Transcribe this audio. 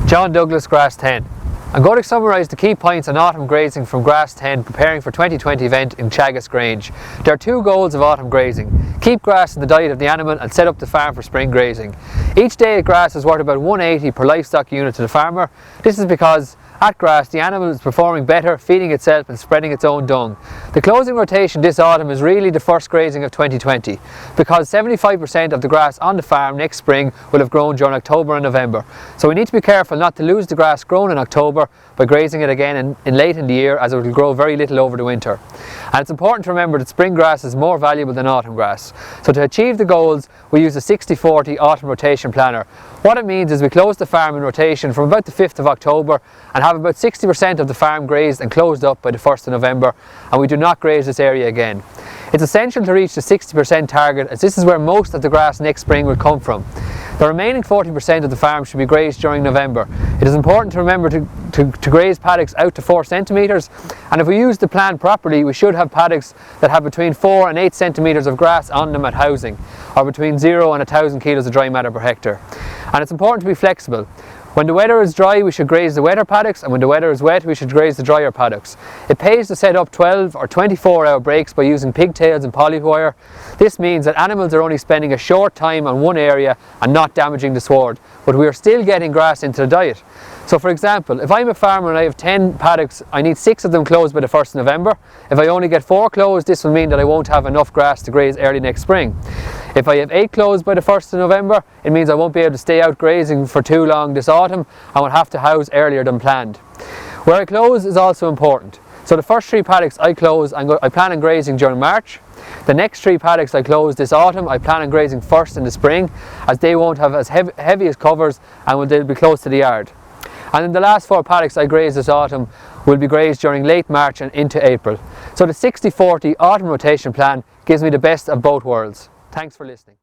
John Douglas Grass10. I'm going to summarise the key points on autumn grazing from Grass10 preparing for 2020 event in Douglas Grange. There are two goals of autumn grazing: keep grass in the diet of the animal and set up the farm for spring grazing. Each day at grass is worth about 180 per livestock unit to the farmer. This is because at grass the animal is performing better, feeding itself and spreading its own dung. The closing rotation this autumn is really the first grazing of 2020 because 75% of the grass on the farm next spring will have grown during October and November. So we need to be careful not to lose the grass grown in October by grazing it again late in the year, as it will grow very little over the winter. And it's important to remember that spring grass is more valuable than autumn grass. So to achieve the goals we use a 60-40 autumn rotation planner. What it means is we close the farm in rotation from about the 5th of October and have about 60% of the farm grazed and closed up by the 1st of November, and we do not graze this area again. It's essential to reach the 60% target, as this is where most of the grass next spring will come from. The remaining 40% of the farm should be grazed during November. It is important to remember to graze paddocks out to 4 centimetres, and if we use the plan properly we should have paddocks that have between 4 and 8 centimetres of grass on them at housing, or between 0 and 1,000 kilos of dry matter per hectare. And it's important to be flexible. When the weather is dry we should graze the wetter paddocks, and when the weather is wet we should graze the drier paddocks. It pays to set up 12 or 24-hour breaks by using pigtails and polywire. This means that animals are only spending a short time on one area and not damaging the sward, but we are still getting grass into the diet. So for example, if I'm a farmer and I have 10 paddocks, I need 6 of them closed by the 1st of November. If I only get 4 closed, this will mean that I won't have enough grass to graze early next spring. If I have 8 closed by the 1st of November, it means I won't be able to stay out grazing for too long this autumn and will have to house earlier than planned. Where I close is also important. So the first 3 paddocks I close, I plan on grazing during March. The next 3 paddocks I close this autumn, I plan on grazing first in the spring, as they won't have as heavy as covers and they'll be close to the yard. And then the last 4 paddocks I graze this autumn will be grazed during late March and into April. So the 60-40 autumn rotation plan gives me the best of both worlds. Thanks for listening.